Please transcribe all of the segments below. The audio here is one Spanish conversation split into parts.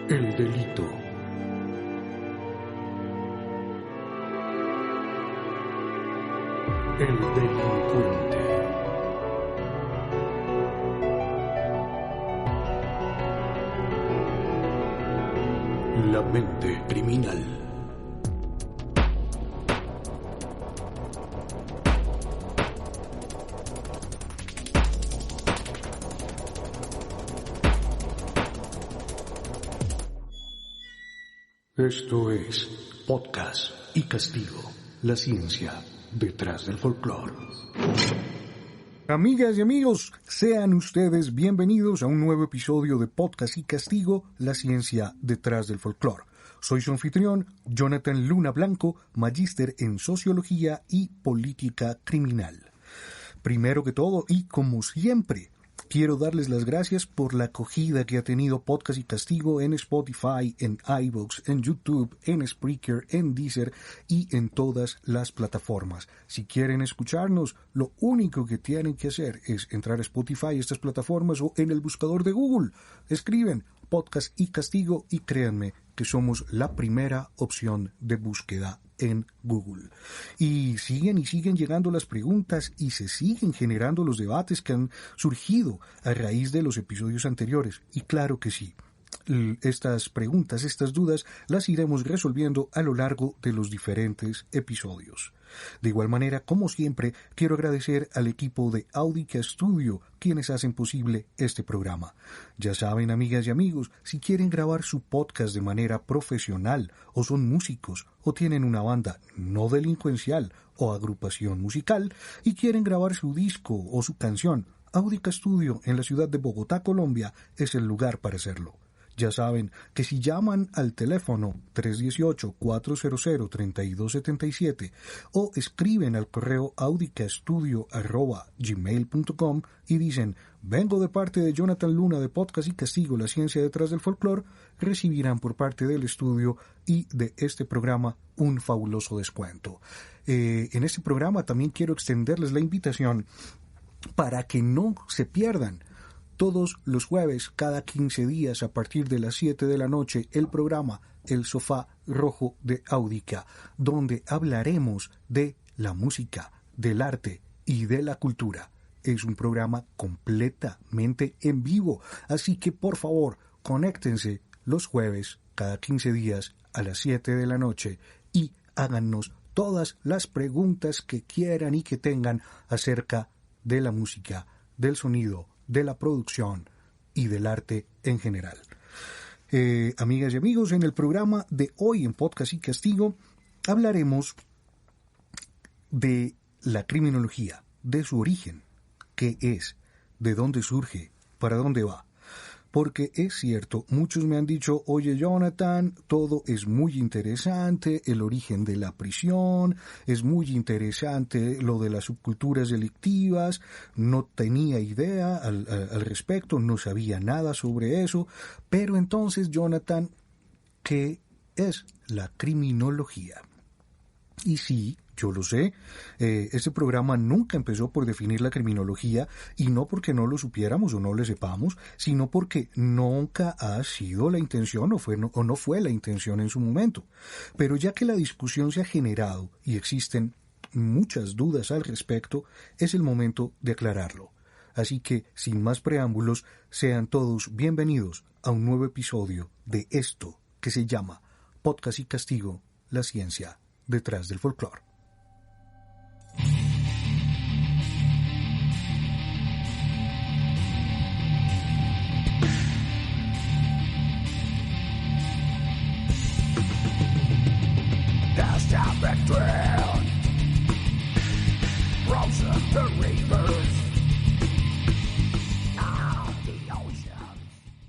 El delito. El delincuente. La mente criminal. Esto es Podcast y Castigo, la ciencia detrás del folclore. Amigas y amigos, sean ustedes bienvenidos a un nuevo episodio de Podcast y Castigo, la ciencia detrás del folclore. Soy su anfitrión, Jonathan Luna Blanco, magíster en Sociología y Política Criminal. Primero que todo, y como siempre, quiero darles las gracias por la acogida que ha tenido Podcast y Castigo en Spotify, en iVoox, en YouTube, en Spreaker, en Deezer y en todas las plataformas. Si quieren escucharnos, lo único que tienen que hacer es entrar a Spotify, estas plataformas, o en el buscador de Google. Escriben Podcast y Castigo y créanme que somos la primera opción de búsqueda en Google. Y siguen llegando las preguntas y se siguen generando los debates que han surgido a raíz de los episodios anteriores. Y claro que sí, estas preguntas, estas dudas, las iremos resolviendo a lo largo de los diferentes episodios. De igual manera, como siempre, quiero agradecer al equipo de Audica Studio, quienes hacen posible este programa. Ya saben, amigas y amigos, si quieren grabar su podcast de manera profesional, o son músicos, o tienen una banda no delincuencial o agrupación musical, y quieren grabar su disco o su canción, Audica Studio en la ciudad de Bogotá, Colombia, es el lugar para hacerlo. Ya saben que si llaman al teléfono 318-400-3277 o escriben al correo audicastudio@gmail.com y dicen vengo de parte de Jonathan Luna de Podcast y Castigo, la ciencia detrás del folclore, recibirán por parte del estudio y de este programa un fabuloso descuento. En este programa también quiero extenderles la invitación para que no se pierdan todos los jueves, cada 15 días, a partir de las 7 de la noche, el programa El Sofá Rojo de Audica, donde hablaremos de la música, del arte y de la cultura. Es un programa completamente en vivo, así que por favor, conéctense los jueves, cada 15 días, a las 7 de la noche, y háganos todas las preguntas que quieran y que tengan acerca de la música, del sonido, de la producción y del arte en general. Amigas y amigos, en el programa de hoy en Podcast y Castigo hablaremos de la criminología, de su origen, qué es, de dónde surge, para dónde va. Porque es cierto, muchos me han dicho, oye Jonathan, todo es muy interesante, el origen de la prisión, es muy interesante lo de las subculturas delictivas, no tenía idea al respecto, no sabía nada sobre eso, pero entonces Jonathan, ¿qué es la criminología? Y sí, yo lo sé, este programa nunca empezó por definir la criminología, y no porque no lo supiéramos o no lo sepamos, sino porque nunca ha sido la intención o no fue la intención en su momento. Pero ya que la discusión se ha generado y existen muchas dudas al respecto, es el momento de aclararlo. Así que, sin más preámbulos, sean todos bienvenidos a un nuevo episodio de esto que se llama Podcast y Castigo, la ciencia detrás del folclore.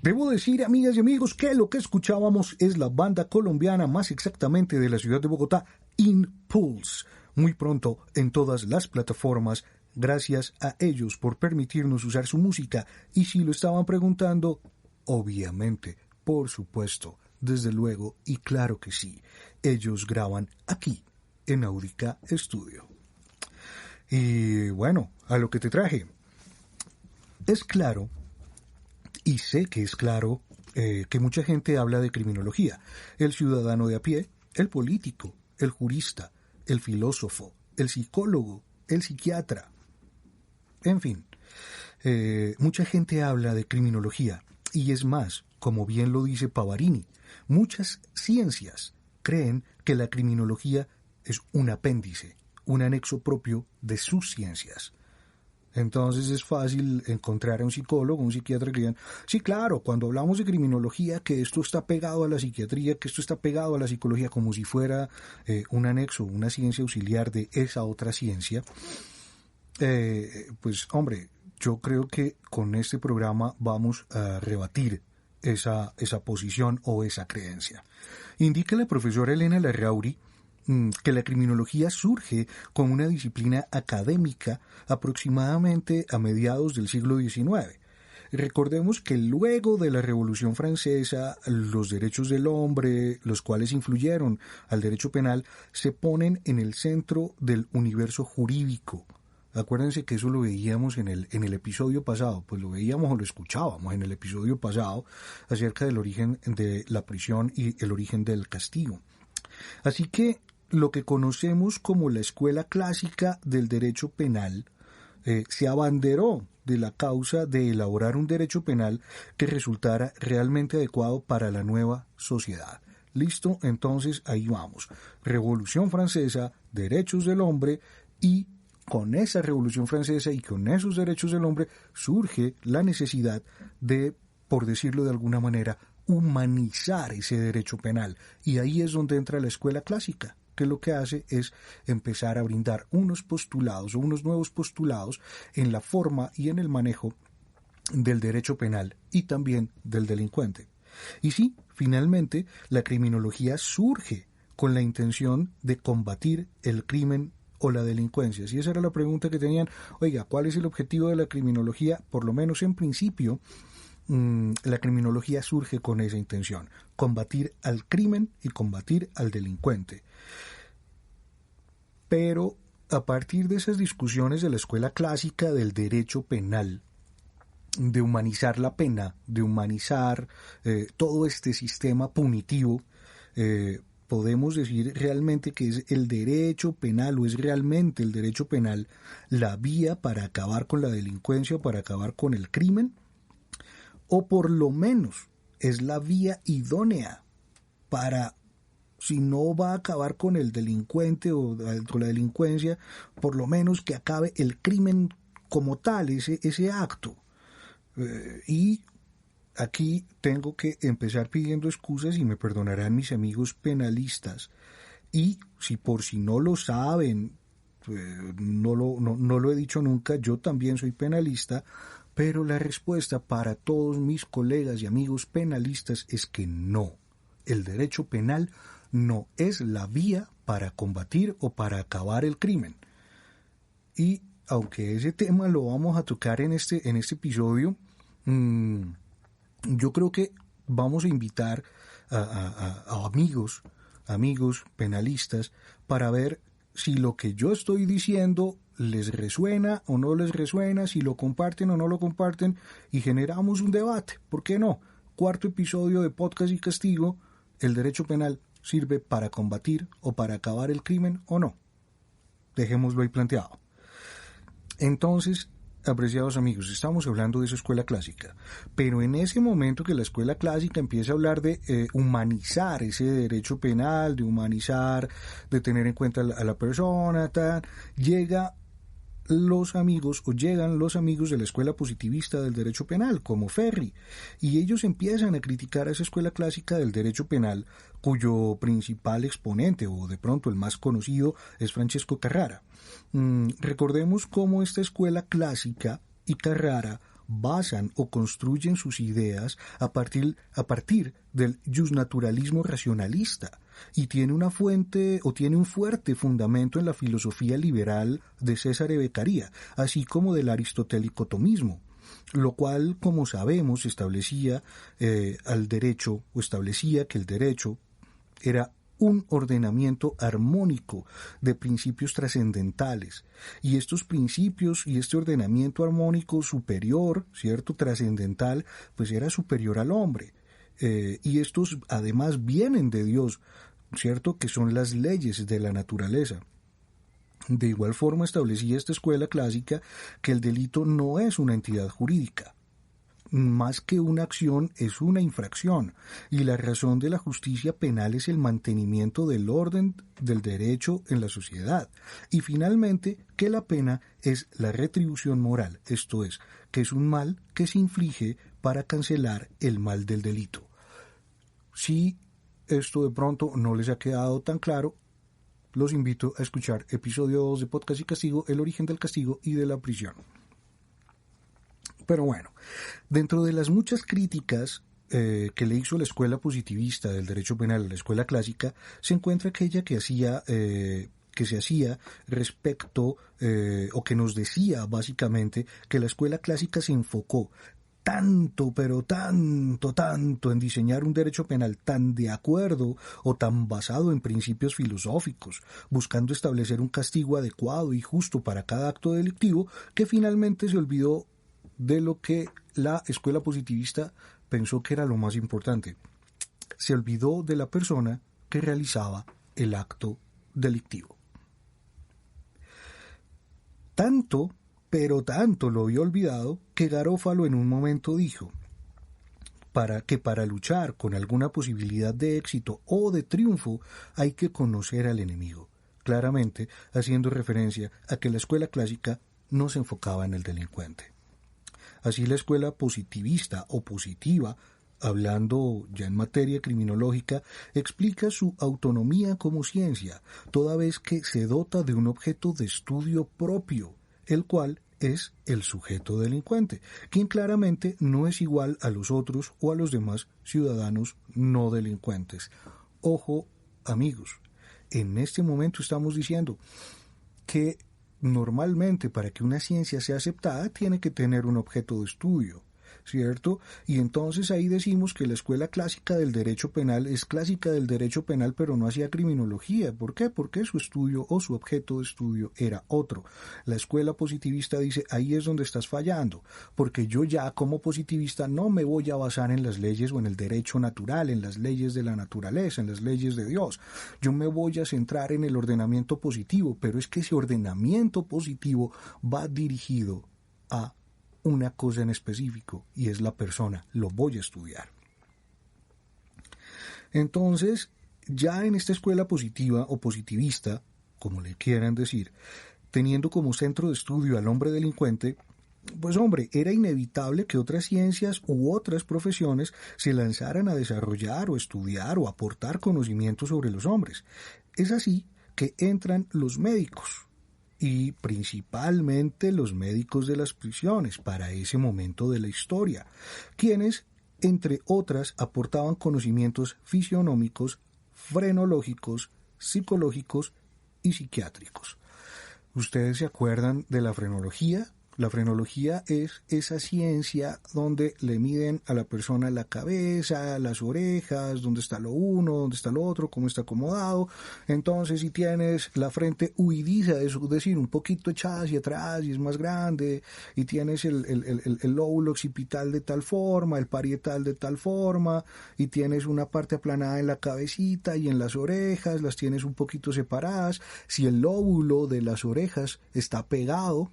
Debo decir, amigas y amigos, que lo que escuchábamos es la banda colombiana, más exactamente de la ciudad de Bogotá, Impulse. Muy pronto en todas las plataformas, gracias a ellos por permitirnos usar su música. Y si lo estaban preguntando, obviamente, por supuesto, desde luego, y claro que sí, ellos graban aquí, en Audica Studio. Y bueno, a lo que te traje. Es claro, y sé que es claro, que mucha gente habla de criminología. El ciudadano de a pie, el político, el jurista, el filósofo, el psicólogo, el psiquiatra. En fin, mucha gente habla de criminología. Y es más, como bien lo dice Pavarini, muchas ciencias creen que la criminología es un apéndice, un anexo propio de sus ciencias. Entonces es fácil encontrar a un psicólogo, un psiquiatra que digan, sí, claro, cuando hablamos de criminología, que esto está pegado a la psiquiatría, que esto está pegado a la psicología, como si fuera un anexo, una ciencia auxiliar de esa otra ciencia. Pues hombre, yo creo que con este programa vamos a rebatir esa posición o esa creencia. Indica la profesora Elena Larrauri que la criminología surge como una disciplina académica aproximadamente a mediados del siglo XIX. Recordemos que luego de la Revolución Francesa, los derechos del hombre, los cuales influyeron al derecho penal, se ponen en el centro del universo jurídico. Acuérdense que eso lo veíamos en el episodio pasado, pues lo veíamos o lo escuchábamos en el episodio pasado acerca del origen de la prisión y el origen del castigo. Así que lo que conocemos como la escuela clásica del derecho penal se abanderó de la causa de elaborar un derecho penal que resultara realmente adecuado para la nueva sociedad. ¿Listo? Entonces ahí vamos. Revolución Francesa, derechos del hombre, y con esa Revolución Francesa y con esos derechos del hombre surge la necesidad de, por decirlo de alguna manera, humanizar ese derecho penal. Y ahí es donde entra la escuela clásica, que lo que hace es empezar a brindar unos postulados o unos nuevos postulados en la forma y en el manejo del derecho penal y también del delincuente. Y sí, finalmente, la criminología surge con la intención de combatir el crimen o la delincuencia. Si esa era la pregunta que tenían, oiga, ¿cuál es el objetivo de la criminología? Por lo menos en principio, la criminología surge con esa intención, combatir al crimen y combatir al delincuente. Pero a partir de esas discusiones de la escuela clásica del derecho penal, de humanizar la pena, de humanizar todo este sistema punitivo, podemos decir realmente que es el derecho penal o es realmente el derecho penal la vía para acabar con la delincuencia, para acabar con el crimen, o por lo menos es la vía idónea para, si no va a acabar con el delincuente o con la delincuencia, por lo menos que acabe el crimen como tal, ese acto. Y aquí tengo que empezar pidiendo excusas y me perdonarán mis amigos penalistas. Y si por si no lo saben, no lo he dicho nunca, yo también soy penalista, pero la respuesta para todos mis colegas y amigos penalistas es que no. El derecho penal no es la vía para combatir o para acabar el crimen. Y aunque ese tema lo vamos a tocar en este episodio, yo creo que vamos a invitar a amigos penalistas para ver si lo que yo estoy diciendo les resuena o no les resuena, si lo comparten o no lo comparten, y generamos un debate. ¿Por qué no? 4º episodio de Podcast y Castigo. ¿El derecho penal sirve para combatir o para acabar el crimen o no? Dejémoslo ahí planteado. Entonces, apreciados amigos, estamos hablando de esa escuela clásica, pero en ese momento que la escuela clásica empieza a hablar de humanizar ese derecho penal, de humanizar, de tener en cuenta a la persona, llegan los amigos de la escuela positivista del derecho penal, como Ferri, y ellos empiezan a criticar a esa escuela clásica del derecho penal, cuyo principal exponente, o de pronto el más conocido, es Francesco Carrara. Recordemos cómo esta escuela clásica y Carrara basan o construyen sus ideas a partir del justnaturalismo racionalista, y tiene una fuente o tiene un fuerte fundamento en la filosofía liberal de Cesare Beccaria, así como del aristotélico tomismo. lo cual, como sabemos, establecía establecía que el derecho era un ordenamiento armónico de principios trascendentales, y estos principios y este ordenamiento armónico superior, cierto, trascendental, pues era superior al hombre, y estos además vienen de Dios, cierto, que son las leyes de la naturaleza. De igual forma establecía esta escuela clásica que el delito no es una entidad jurídica. Más que una acción es una infracción, y la razón de la justicia penal es el mantenimiento del orden del derecho en la sociedad, y finalmente que la pena es la retribución moral, esto es, que es un mal que se inflige para cancelar el mal del delito. Si esto de pronto no les ha quedado tan claro, los invito a escuchar episodio 2 de Podcast y Castigo, el origen del castigo y de la prisión. Pero bueno, dentro de las muchas críticas que le hizo la escuela positivista del derecho penal a la escuela clásica, se encuentra aquella que se hacía respecto, o que nos decía básicamente que la escuela clásica se enfocó tanto, pero tanto en diseñar un derecho penal tan de acuerdo o tan basado en principios filosóficos, buscando establecer un castigo adecuado y justo para cada acto delictivo, que finalmente se olvidó de lo que la escuela positivista pensó que era lo más importante. Se olvidó de la persona que realizaba el acto delictivo. Tanto, pero tanto lo había olvidado que Garófalo en un momento dijo que para luchar con alguna posibilidad de éxito o de triunfo hay que conocer al enemigo, claramente haciendo referencia a que la escuela clásica no se enfocaba en el delincuente. Así la escuela positivista o positiva, hablando ya en materia criminológica, explica su autonomía como ciencia, toda vez que se dota de un objeto de estudio propio, el cual es el sujeto delincuente, quien claramente no es igual a los otros o a los demás ciudadanos no delincuentes. Ojo, amigos, en este momento estamos diciendo que normalmente para que una ciencia sea aceptada tiene que tener un objeto de estudio, ¿cierto? Y entonces ahí decimos que la escuela clásica del derecho penal es clásica del derecho penal, pero no hacía criminología. ¿Por qué? Porque su estudio o su objeto de estudio era otro. La escuela positivista dice, ahí es donde estás fallando, porque yo ya como positivista no me voy a basar en las leyes o en el derecho natural, en las leyes de la naturaleza, en las leyes de Dios. Yo me voy a centrar en el ordenamiento positivo, pero es que ese ordenamiento positivo va dirigido a una cosa en específico, y es la persona. Lo voy a estudiar. Entonces, ya en esta escuela positiva o positivista, como le quieran decir, teniendo como centro de estudio al hombre delincuente, pues hombre, era inevitable que otras ciencias u otras profesiones se lanzaran a desarrollar o estudiar o aportar conocimiento sobre los hombres. Es así que entran los médicos, y principalmente los médicos de las prisiones para ese momento de la historia, quienes, entre otras, aportaban conocimientos fisionómicos, frenológicos, psicológicos y psiquiátricos. ¿Ustedes se acuerdan de la frenología? La frenología es esa ciencia donde le miden a la persona la cabeza, las orejas, dónde está lo uno, dónde está lo otro, cómo está acomodado. Entonces, si tienes la frente huidiza, es decir, un poquito echada hacia atrás y es más grande, y tienes el lóbulo occipital de tal forma, el parietal de tal forma, y tienes una parte aplanada en la cabecita y en las orejas, las tienes un poquito separadas. Si el lóbulo de las orejas está pegado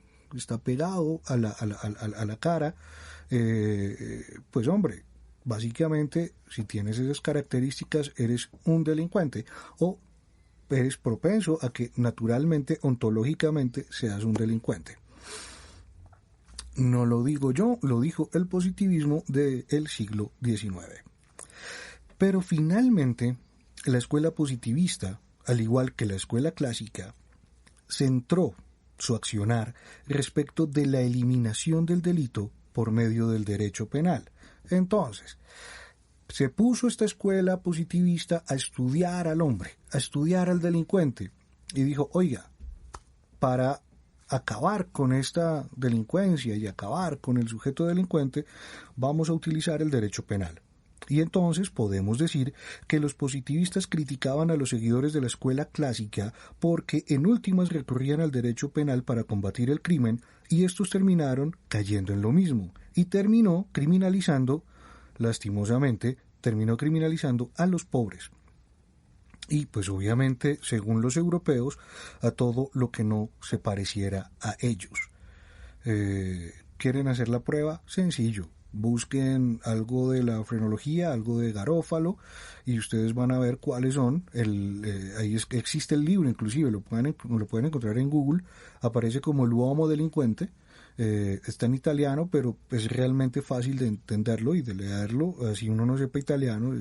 a la cara, pues hombre, básicamente si tienes esas características eres un delincuente o eres propenso a que naturalmente, ontológicamente, seas un delincuente. No lo digo yo, lo dijo el positivismo del siglo XIX. Pero finalmente, la escuela positivista, al igual que la escuela clásica, centró su accionar respecto de la eliminación del delito por medio del derecho penal. Entonces, se puso esta escuela positivista a estudiar al hombre, a estudiar al delincuente, y dijo, oiga, para acabar con esta delincuencia y acabar con el sujeto delincuente, vamos a utilizar el derecho penal. Y entonces podemos decir que los positivistas criticaban a los seguidores de la escuela clásica porque en últimas recurrían al derecho penal para combatir el crimen y estos terminaron cayendo en lo mismo y lastimosamente, terminó criminalizando a los pobres. Y pues obviamente, según los europeos, a todo lo que no se pareciera a ellos. ¿Quieren hacer la prueba? Sencillo. Busquen algo de la frenología, algo de Garófalo, y ustedes van a ver cuáles son. Ahí existe el libro, inclusive lo pueden encontrar en Google. Aparece como el Uomo delincuente. Está en italiano, pero es realmente fácil de entenderlo y de leerlo. Si uno no sepa italiano,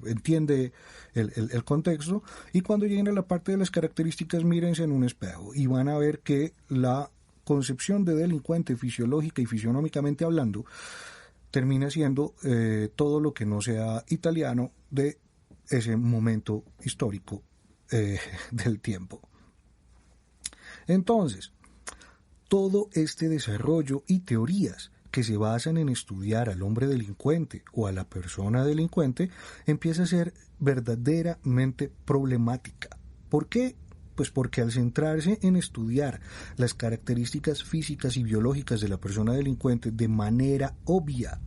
entiende el contexto. Y cuando lleguen a la parte de las características, mírense en un espejo y van a ver que la concepción de delincuente fisiológica y fisionómicamente hablando termina siendo todo lo que no sea italiano de ese momento histórico del tiempo. Entonces, todo este desarrollo y teorías que se basan en estudiar al hombre delincuente o a la persona delincuente empieza a ser verdaderamente problemática. ¿Por qué? Pues porque al centrarse en estudiar las características físicas y biológicas de la persona delincuente de manera obvia,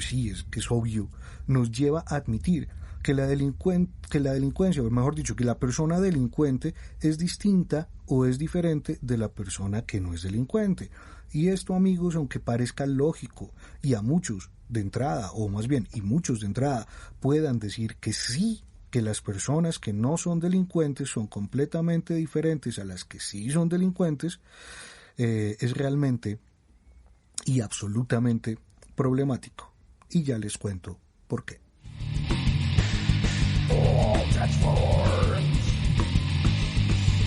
sí, es que es obvio, nos lleva a admitir que la delincuencia, o mejor dicho, que la persona delincuente es distinta o es diferente de la persona que no es delincuente. Y esto, amigos, aunque parezca lógico y a muchos de entrada, o más bien, y muchos de entrada, puedan decir que sí, que las personas que no son delincuentes son completamente diferentes a las que sí son delincuentes, es realmente y absolutamente problemático. Y ya les cuento por qué. All transforms.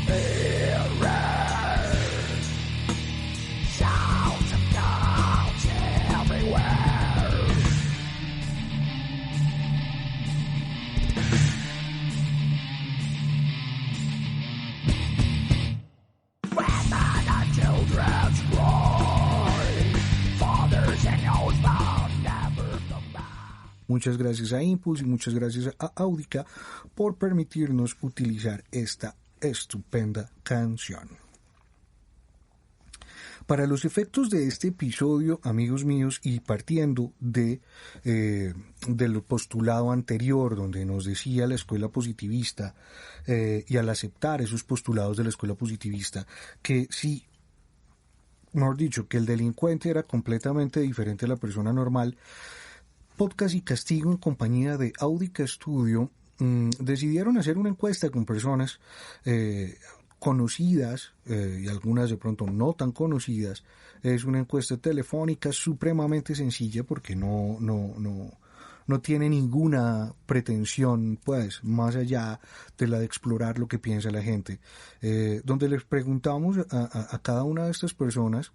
Error. Sounds of dogs everywhere. Women and children's cry. Fathers and husbands never come back. Muchas gracias a Impulse y muchas gracias a Audica por permitirnos utilizar esta estupenda canción. Para los efectos de este episodio, amigos míos, y partiendo del postulado anterior, donde nos decía la escuela positivista, y al aceptar esos postulados de la escuela positivista, que sí, mejor dicho, que el delincuente era completamente diferente a la persona normal, Podcast y Castigo, en compañía de Audica Studio, decidieron hacer una encuesta con personas conocidas y algunas de pronto no tan conocidas. Es una encuesta telefónica supremamente sencilla porque no tiene ninguna pretensión, pues, más allá de la de explorar lo que piensa la gente, donde les preguntamos a cada una de estas personas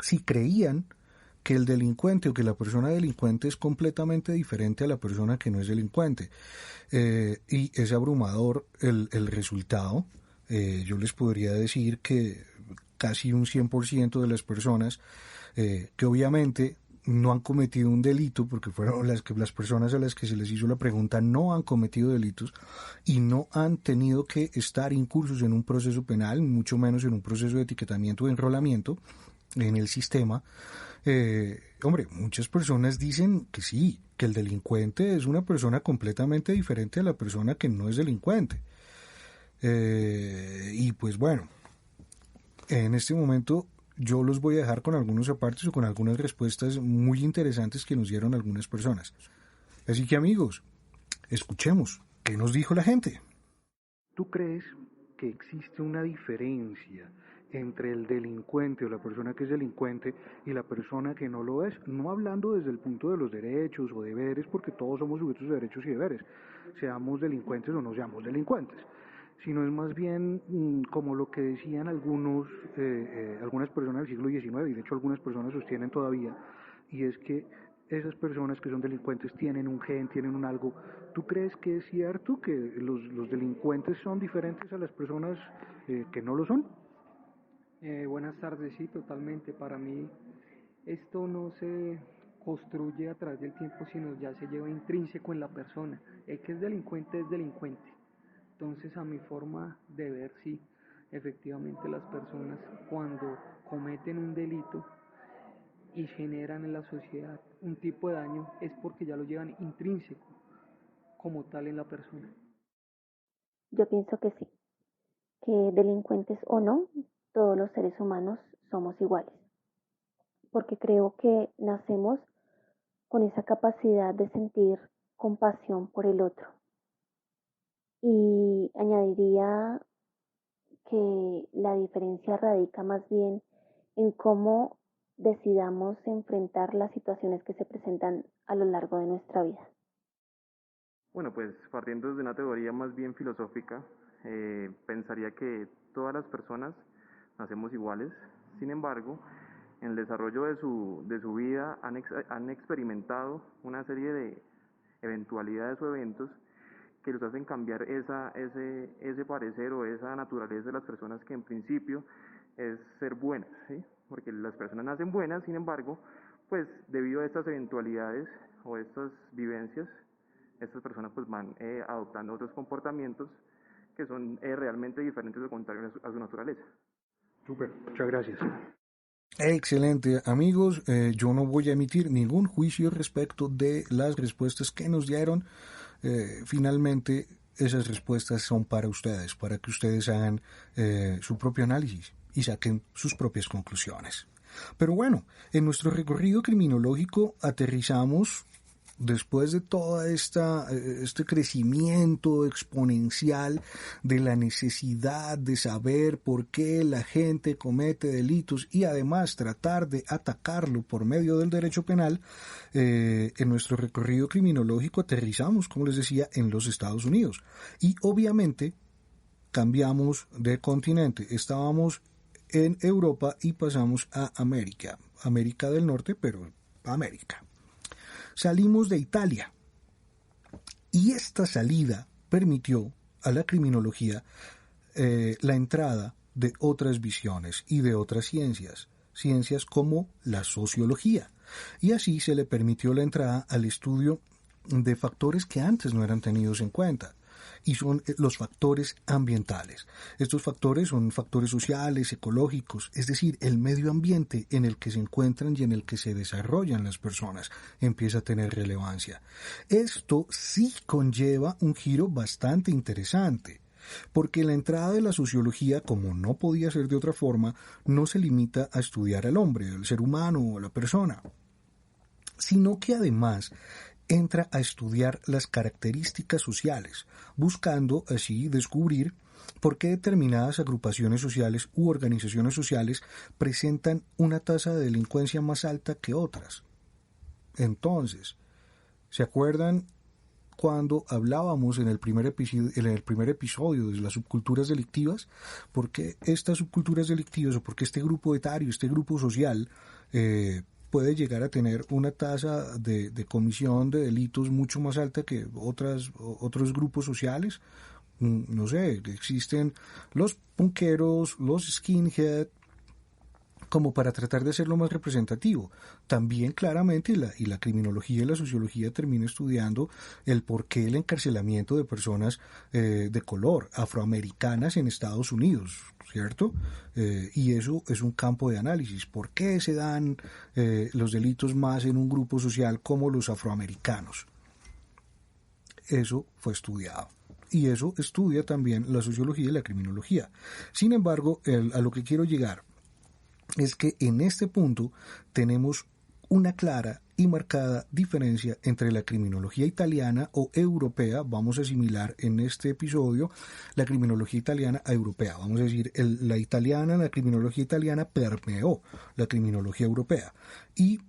si creían que el delincuente o que la persona delincuente es completamente diferente a la persona que no es delincuente. Y es abrumador el resultado. Yo les podría decir que casi un 100% de las personas que obviamente no han cometido un delito, porque fueron las personas a las que se les hizo la pregunta no han cometido delitos y no han tenido que estar incursos en un proceso penal, mucho menos en un proceso de etiquetamiento o enrolamiento en el sistema. Muchas personas dicen que sí, que el delincuente es una persona completamente diferente a la persona que no es delincuente. Y pues bueno, en este momento yo los voy a dejar con algunos apartes o con algunas respuestas muy interesantes que nos dieron algunas personas. Así que, amigos, escuchemos qué nos dijo la gente. ¿Tú crees que existe una diferencia entre el delincuente o la persona que es delincuente y la persona que no lo es? No hablando desde el punto de los derechos o deberes, porque todos somos sujetos de derechos y deberes, seamos delincuentes o no seamos delincuentes, sino es más bien como lo que decían algunas personas del siglo XIX, y de hecho algunas personas sostienen todavía, y es que esas personas que son delincuentes tienen un gen, tienen un algo. ¿Tú crees que es cierto que los delincuentes son diferentes a las personas que no lo son? Buenas tardes, sí, totalmente. Para mí esto no se construye a través del tiempo, sino ya se lleva intrínseco en la persona. El que es delincuente. Entonces, a mi forma de ver, sí, efectivamente las personas cuando cometen un delito y generan en la sociedad un tipo de daño es porque ya lo llevan intrínseco como tal en la persona. Yo pienso que sí, que delincuentes o no, todos los seres humanos somos iguales, porque creo que nacemos con esa capacidad de sentir compasión por el otro. Y añadiría que la diferencia radica más bien en cómo decidamos enfrentar las situaciones que se presentan a lo largo de nuestra vida. Bueno, pues partiendo desde una teoría más bien filosófica, pensaría que todas las personas nacemos iguales. Sin embargo, en el desarrollo de su vida han experimentado una serie de eventualidades o eventos que los hacen cambiar ese parecer o esa naturaleza de las personas que en principio es ser buenas, ¿sí? Porque las personas nacen buenas, sin embargo, pues debido a estas eventualidades o estas vivencias, estas personas pues van adoptando otros comportamientos que son realmente diferentes o contrarios a su naturaleza. Súper, muchas gracias. Excelente, amigos. Yo no voy a emitir ningún juicio respecto de las respuestas que nos dieron. Finalmente, esas respuestas son para ustedes, para que ustedes hagan su propio análisis y saquen sus propias conclusiones. Pero bueno, en nuestro recorrido criminológico aterrizamos, después de todo este crecimiento exponencial de la necesidad de saber por qué la gente comete delitos y además tratar de atacarlo por medio del derecho penal, en nuestro recorrido criminológico aterrizamos, como les decía, en los Estados Unidos. Y obviamente cambiamos de continente. Estábamos en Europa y pasamos a América del Norte, pero América. Salimos de Italia y esta salida permitió a la criminología la entrada de otras visiones y de otras ciencias como la sociología, y así se le permitió la entrada al estudio de factores que antes no eran tenidos en cuenta, y son los factores ambientales. Estos factores son factores sociales, ecológicos, es decir, el medio ambiente en el que se encuentran y en el que se desarrollan las personas empieza a tener relevancia. Esto sí conlleva un giro bastante interesante, porque la entrada de la sociología, como no podía ser de otra forma, no se limita a estudiar al hombre, al ser humano o a la persona, sino que además entra a estudiar las características sociales, buscando así descubrir por qué determinadas agrupaciones sociales u organizaciones sociales presentan una tasa de delincuencia más alta que otras. Entonces, ¿se acuerdan cuando hablábamos en el primer episodio de las subculturas delictivas? ¿Por qué estas subculturas delictivas o por qué este grupo etario, este grupo social, puede llegar a tener una tasa de comisión de delitos mucho más alta que otros grupos sociales? No sé, existen los punqueros, los skinhead, como para tratar de hacerlo más representativo. También claramente y la criminología y la sociología termina estudiando el por qué el encarcelamiento de personas de color, afroamericanas en Estados Unidos, ¿cierto? Y eso es un campo de análisis. ¿Por qué se dan los delitos más en un grupo social como los afroamericanos? Eso fue estudiado. Y eso estudia también la sociología y la criminología. Sin embargo, a lo que quiero llegar es que en este punto tenemos una clara y marcada diferencia entre la criminología italiana o europea. Vamos a asimilar en este episodio la criminología italiana a europea. Vamos a decir, la criminología italiana permeó la criminología europea y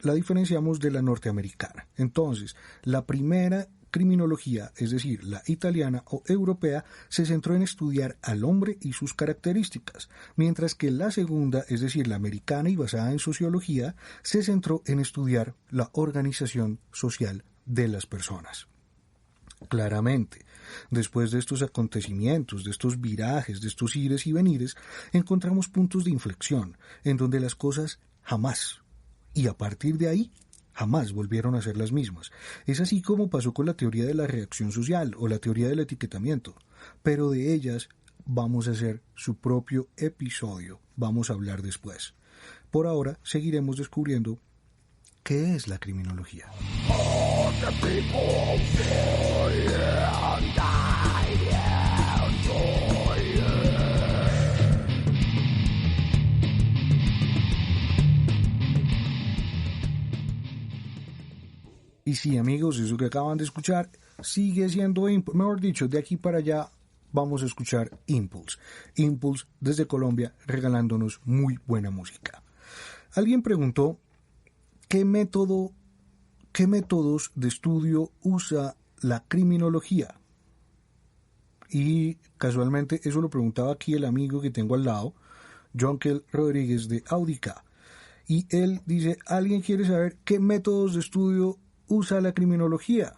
la diferenciamos de la norteamericana. Entonces, la primera criminología, es decir, la italiana o europea, se centró en estudiar al hombre y sus características, mientras que la segunda, es decir, la americana y basada en sociología, se centró en estudiar la organización social de las personas. Claramente, después de estos acontecimientos, de estos virajes, de estos ires y venires, encontramos puntos de inflexión en donde las cosas jamás, y a partir de ahí, jamás volvieron a ser las mismas. Es así como pasó con la teoría de la reacción social o la teoría del etiquetamiento, pero de ellas vamos a hacer su propio episodio, vamos a hablar después. Por ahora seguiremos descubriendo qué es la criminología. Y sí, amigos, eso que acaban de escuchar sigue siendo Impulse. Mejor dicho, de aquí para allá vamos a escuchar Impulse. Impulse desde Colombia regalándonos muy buena música. Alguien preguntó ¿qué métodos de estudio usa la criminología? Y casualmente eso lo preguntaba aquí el amigo que tengo al lado, Jonkel Rodríguez de Audica. Y él dice, ¿alguien quiere saber qué métodos de estudio usa la criminología?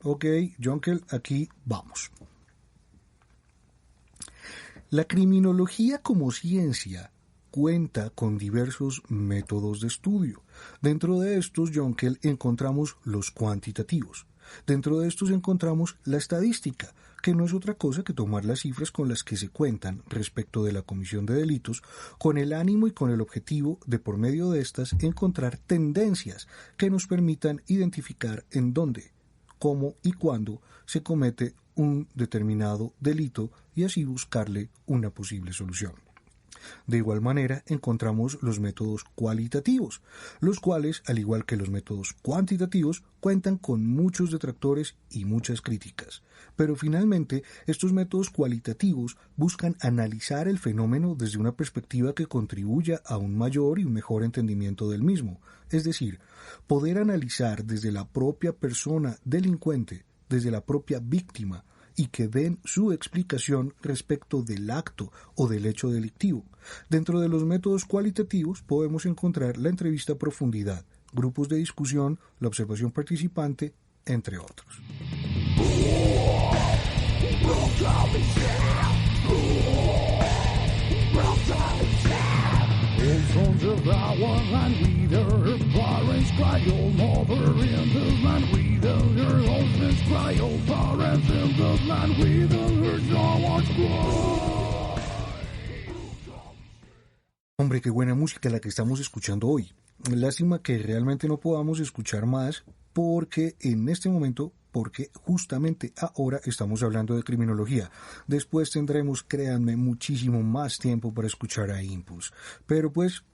Ok, Jonkel, aquí vamos. La criminología como ciencia cuenta con diversos métodos de estudio. Dentro de estos, Jonkel, encontramos los cuantitativos. Dentro de estos encontramos la estadística, que no es otra cosa que tomar las cifras con las que se cuentan respecto de la comisión de delitos, con el ánimo y con el objetivo de, por medio de estas, encontrar tendencias que nos permitan identificar en dónde, cómo y cuándo se comete un determinado delito y así buscarle una posible solución. De igual manera, encontramos los métodos cualitativos, los cuales, al igual que los métodos cuantitativos, cuentan con muchos detractores y muchas críticas. Pero finalmente, estos métodos cualitativos buscan analizar el fenómeno desde una perspectiva que contribuya a un mayor y un mejor entendimiento del mismo, es decir, poder analizar desde la propia persona delincuente, desde la propia víctima, y que den su explicación respecto del acto o del hecho delictivo. Dentro de los métodos cualitativos podemos encontrar la entrevista a profundidad, grupos de discusión, la observación participante, entre otros. Hombre, qué buena música la que estamos escuchando hoy. Lástima que realmente no podamos escuchar más porque en este momento, porque justamente ahora estamos hablando de criminología. Después tendremos, créanme, muchísimo más tiempo para escuchar a Impulse. Pero pues,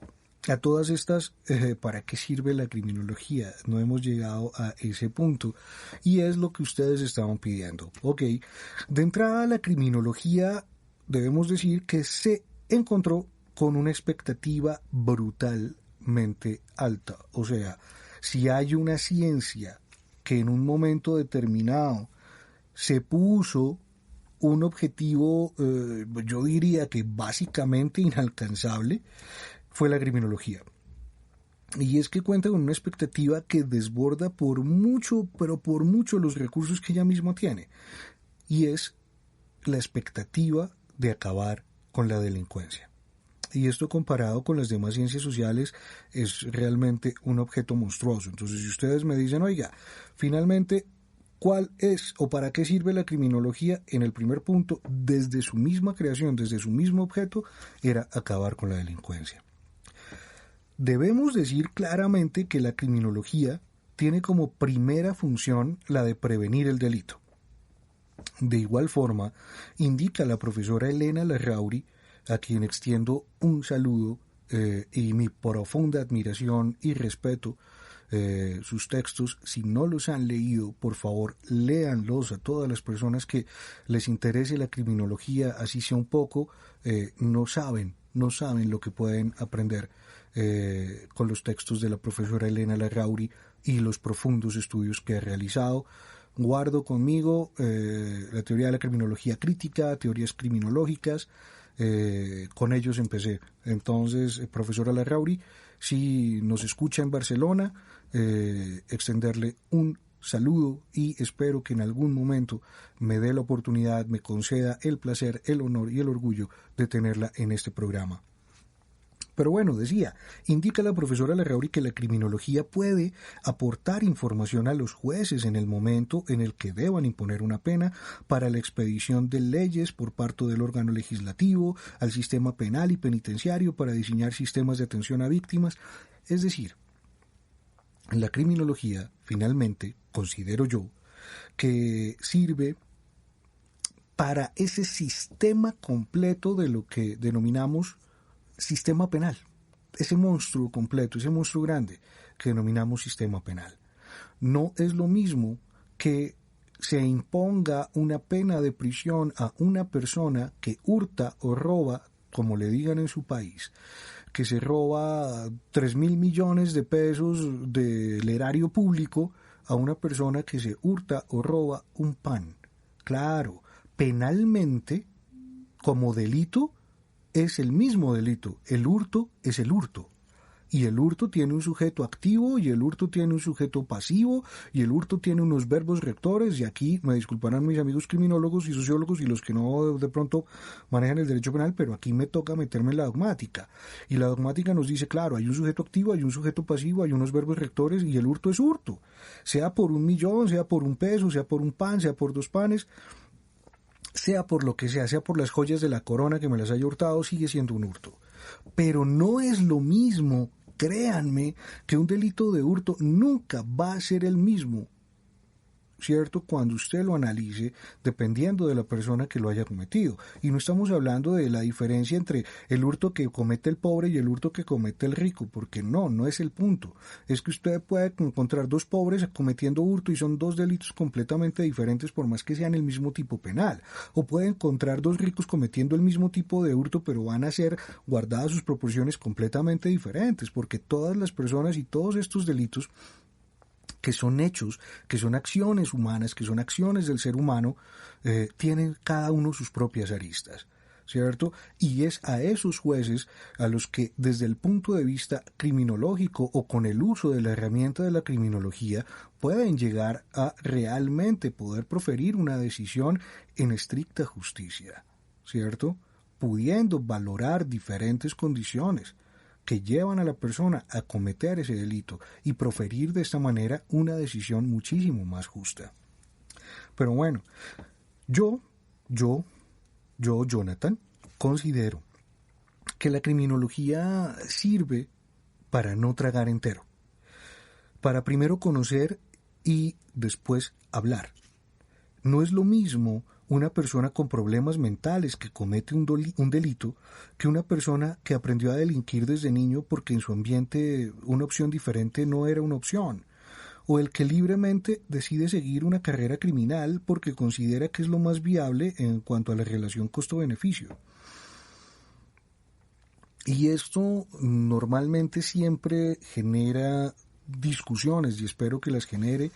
a todas estas, ¿para qué sirve la criminología? No hemos llegado a ese punto y es lo que ustedes estaban pidiendo. Ok, de entrada la criminología debemos decir que se encontró con una expectativa brutalmente alta. O sea, si hay una ciencia que en un momento determinado se puso un objetivo, yo diría que básicamente inalcanzable, fue la criminología. Y es que cuenta con una expectativa que desborda por mucho, pero por mucho los recursos que ella misma tiene. Y es la expectativa de acabar con la delincuencia. Y esto comparado con las demás ciencias sociales es realmente un objeto monstruoso. Entonces, si ustedes me dicen, oiga, finalmente, ¿cuál es o para qué sirve la criminología? En el primer punto, desde su misma creación, desde su mismo objeto, era acabar con la delincuencia. Debemos decir claramente que la criminología tiene como primera función la de prevenir el delito. De igual forma, indica la profesora Elena Larrauri, a quien extiendo un saludo y mi profunda admiración y respeto. Sus textos, si no los han leído, por favor, léanlos. A todas las personas que les interese la criminología, así sea un poco, no saben lo que pueden aprender con los textos de la profesora Elena Larrauri y los profundos estudios que he realizado. Guardo conmigo la teoría de la criminología crítica, teorías criminológicas, con ellos empecé. Entonces, profesora Larrauri, si nos escucha en Barcelona, extenderle un saludo y espero que en algún momento me dé la oportunidad, me conceda el placer, el honor y el orgullo de tenerla en este programa. Pero bueno, decía, indica la profesora Larrauri que la criminología puede aportar información a los jueces en el momento en el que deban imponer una pena para la expedición de leyes por parte del órgano legislativo, al sistema penal y penitenciario para diseñar sistemas de atención a víctimas. Es decir, la criminología, finalmente, considero yo, que sirve para ese sistema completo de lo que denominamos sistema penal, ese monstruo completo, ese monstruo grande que denominamos sistema penal. No es lo mismo que se imponga una pena de prisión a una persona que hurta o roba, como le digan en su país, que se roba 3.000 millones de pesos del erario público, a una persona que se hurta o roba un pan. Claro, penalmente, como delito, es el mismo delito. El hurto es el hurto. Y el hurto tiene un sujeto activo, y el hurto tiene un sujeto pasivo, y el hurto tiene unos verbos rectores, y aquí me disculparán mis amigos criminólogos y sociólogos y los que no de pronto manejan el derecho penal, pero aquí me toca meterme en la dogmática. Y la dogmática nos dice, claro, hay un sujeto activo, hay un sujeto pasivo, hay unos verbos rectores, y el hurto es hurto. Sea por 1 millón, sea por 1 peso, sea por un pan, sea por 2 panes, sea por lo que sea por las joyas de la corona que me las haya hurtado, sigue siendo un hurto. Pero no es lo mismo, créanme, que un delito de hurto nunca va a ser el mismo, ¿cierto? Cuando usted lo analice, dependiendo de la persona que lo haya cometido. Y no estamos hablando de la diferencia entre el hurto que comete el pobre y el hurto que comete el rico, porque no es el punto. Es que usted puede encontrar 2 pobres cometiendo hurto y son 2 delitos completamente diferentes por más que sean el mismo tipo penal. O puede encontrar 2 ricos cometiendo el mismo tipo de hurto, pero van a ser guardadas sus proporciones completamente diferentes, porque todas las personas y todos estos delitos que son hechos, que son acciones humanas, que son acciones del ser humano, tienen cada uno sus propias aristas, ¿cierto? Y es a esos jueces a los que desde el punto de vista criminológico o con el uso de la herramienta de la criminología pueden llegar a realmente poder proferir una decisión en estricta justicia, ¿cierto? Pudiendo valorar diferentes condiciones que llevan a la persona a cometer ese delito y proferir de esta manera una decisión muchísimo más justa. Pero bueno, yo, Jonathan, considero que la criminología sirve para no tragar entero, para primero conocer y después hablar. No es lo mismo una persona con problemas mentales que comete un delito que una persona que aprendió a delinquir desde niño porque en su ambiente una opción diferente no era una opción, o el que libremente decide seguir una carrera criminal porque considera que es lo más viable en cuanto a la relación costo-beneficio. Y esto normalmente siempre genera discusiones y espero que las genere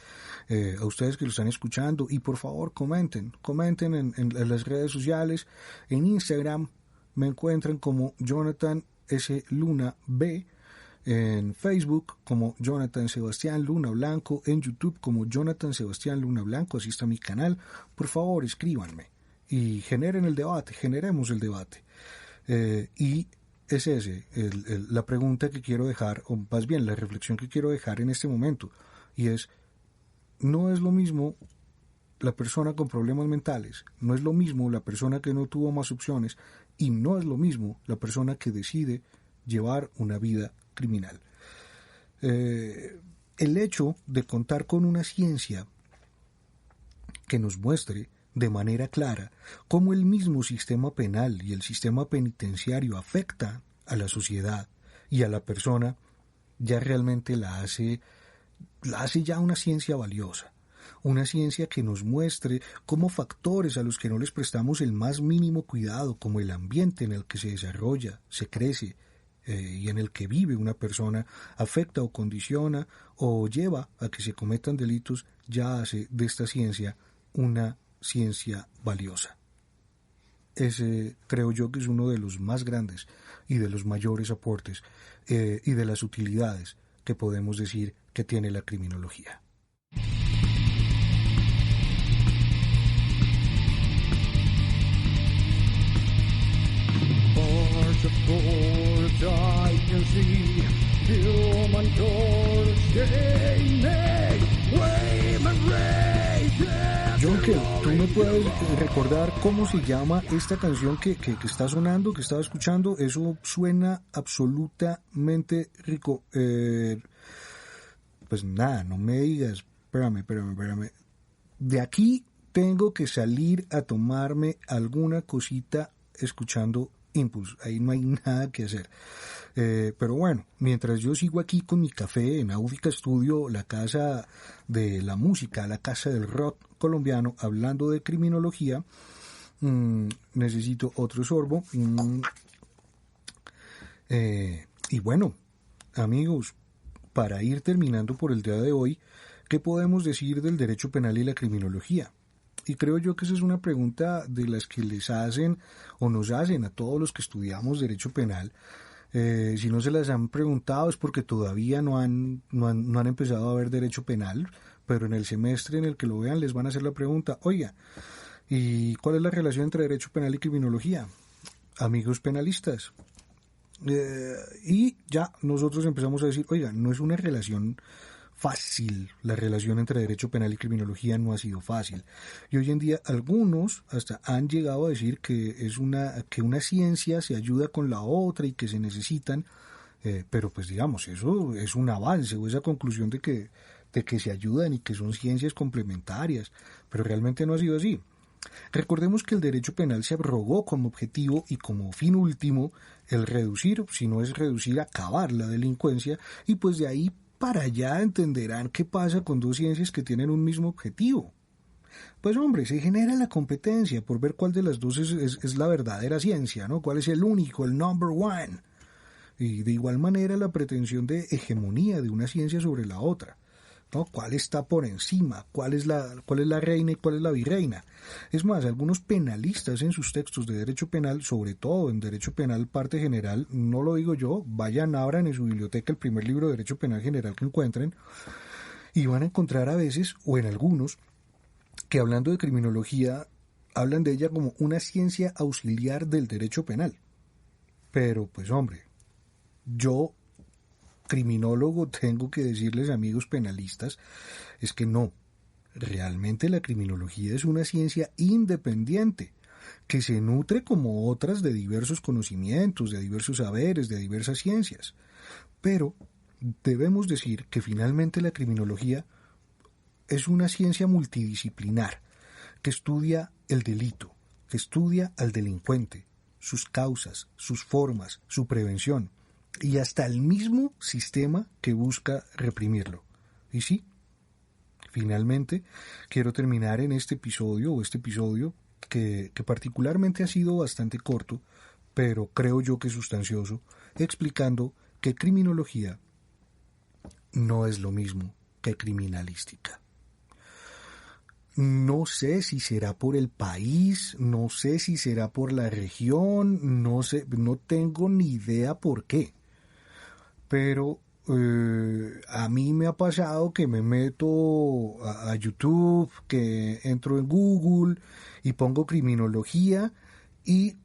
a ustedes que lo están escuchando. Y por favor comenten en las redes sociales. En Instagram me encuentran como Jonathan S. Luna B, en Facebook como Jonathan Sebastián Luna Blanco, en YouTube como Jonathan Sebastián Luna Blanco, así está mi canal. Por favor escríbanme y generen el debate, generemos el debate. Y es la pregunta que quiero dejar, o más bien la reflexión que quiero dejar en este momento, y es, no es lo mismo la persona con problemas mentales, no es lo mismo la persona que no tuvo más opciones, y no es lo mismo la persona que decide llevar una vida criminal. El hecho de contar con una ciencia que nos muestre de manera clara cómo el mismo sistema penal y el sistema penitenciario afecta a la sociedad y a la persona, ya realmente la hace ya una ciencia valiosa, una ciencia que nos muestre cómo factores a los que no les prestamos el más mínimo cuidado, como el ambiente en el que se desarrolla, se crece, y en el que vive una persona afecta o condiciona o lleva a que se cometan delitos, ya hace de esta ciencia una ciencia valiosa. Ese creo yo que es uno de los más grandes y de los mayores aportes y de las utilidades que podemos decir que tiene la criminología. Jonker, ¿tú me puedes recordar cómo se llama esta canción que está sonando, que estaba escuchando? Eso suena absolutamente rico. Pues nada, no me digas, espérame. De aquí tengo que salir a tomarme alguna cosita escuchando Impulse. Ahí no hay nada que hacer. Pero bueno, mientras yo sigo aquí con mi café en Audica Studio, la casa de la música, la casa del rock colombiano, hablando de criminología, necesito otro sorbo. Y bueno, amigos, para ir terminando por el día de hoy, ¿qué podemos decir del derecho penal y la criminología? Y creo yo que esa es una pregunta de las que les hacen o nos hacen a todos los que estudiamos derecho penal. Si no se las han preguntado es porque todavía no han empezado a ver derecho penal, pero en el semestre en el que lo vean les van a hacer la pregunta: oiga, ¿y cuál es la relación entre derecho penal y criminología? Amigos penalistas. Y ya nosotros empezamos a decir: oiga, no es una relación fácil, la relación entre derecho penal y criminología no ha sido fácil. Y hoy en día algunos hasta han llegado a decir que una ciencia se ayuda con la otra y que se necesitan, pero pues digamos, eso es un avance o esa conclusión de que se ayudan y que son ciencias complementarias, pero realmente no ha sido así. Recordemos que el derecho penal se abrogó como objetivo y como fin último el reducir, si no es reducir, acabar la delincuencia, y pues de ahí para allá entenderán qué pasa con dos ciencias que tienen un mismo objetivo. Pues hombre, se genera la competencia por ver cuál de las dos es la verdadera ciencia, ¿no? ¿Cuál es el único, el number one? Y de igual manera la pretensión de hegemonía de una ciencia sobre la otra, ¿no? ¿Cuál está por encima? ¿Cuál es la reina y cuál es la virreina? Es más, algunos penalistas en sus textos de derecho penal, sobre todo en derecho penal parte general, no lo digo yo, vayan, abran en su biblioteca el primer libro de derecho penal general que encuentren y van a encontrar a veces, o en algunos, que hablando de criminología, hablan de ella como una ciencia auxiliar del derecho penal. Pero pues hombre, yo, criminólogo, tengo que decirles, amigos penalistas, es que no. Realmente la criminología es una ciencia independiente que se nutre como otras de diversos conocimientos, de diversos saberes, de diversas ciencias. Pero debemos decir que finalmente la criminología es una ciencia multidisciplinar que estudia el delito, que estudia al delincuente, sus causas, sus formas, su prevención y hasta el mismo sistema que busca reprimirlo. Y sí, finalmente quiero terminar en este episodio que particularmente ha sido bastante corto, pero creo yo que sustancioso, explicando que criminología no es lo mismo que criminalística. No sé si será por el país, no sé si será por la región, no sé, no tengo ni idea por qué. Pero a mí me ha pasado que me meto a YouTube, que entro en Google y pongo criminología y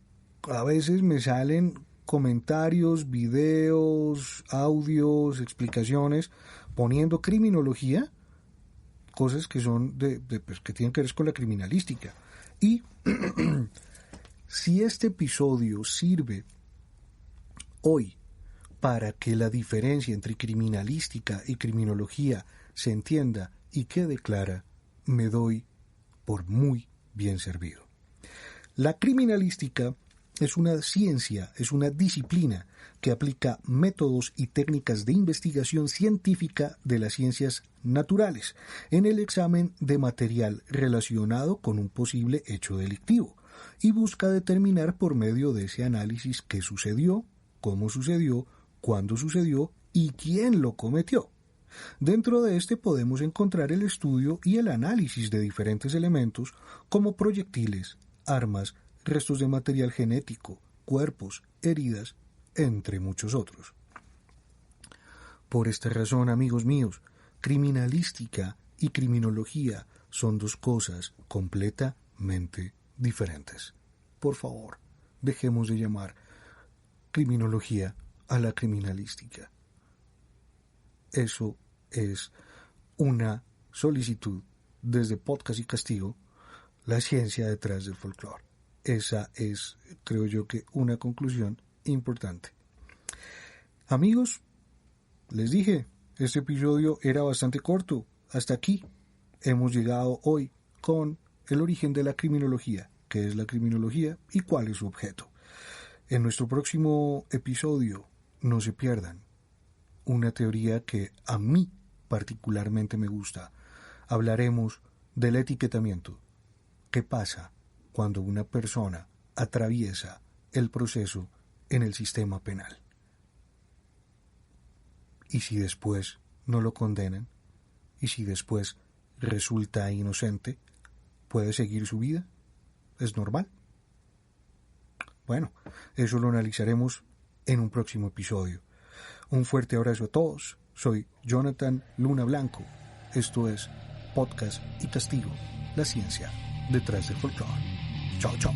a veces me salen comentarios, videos, audios, explicaciones poniendo criminología, cosas que son pues, que tienen que ver con la criminalística. Y si este episodio sirve hoy para que la diferencia entre criminalística y criminología se entienda y quede clara, me doy por muy bien servido. La criminalística es una ciencia, es una disciplina que aplica métodos y técnicas de investigación científica de las ciencias naturales en el examen de material relacionado con un posible hecho delictivo y busca determinar por medio de ese análisis qué sucedió, cómo sucedió, cuándo sucedió y quién lo cometió. Dentro de este podemos encontrar el estudio y el análisis de diferentes elementos como proyectiles, armas, restos de material genético, cuerpos, heridas, entre muchos otros. Por esta razón, amigos míos, criminalística y criminología son dos cosas completamente diferentes. Por favor, dejemos de llamar criminología a la criminalística. Eso es una solicitud desde Podcast y Castigo, la ciencia detrás del folclore. Esa es, creo yo, que una conclusión importante. Amigos, les dije, este episodio era bastante corto. Hasta aquí hemos llegado hoy con el origen de la criminología, qué es la criminología y cuál es su objeto. En nuestro próximo episodio, no se pierdan una teoría que a mí particularmente me gusta. Hablaremos del etiquetamiento. ¿Qué pasa cuando una persona atraviesa el proceso en el sistema penal? ¿Y si después no lo condenan? ¿Y si después resulta inocente? ¿Puede seguir su vida? ¿Es normal? Bueno, eso lo analizaremos en un próximo episodio. Un fuerte abrazo a todos. Soy Jonathan Luna Blanco. Esto es Podcast y Castigo, la ciencia detrás del folclore. Chao, chao.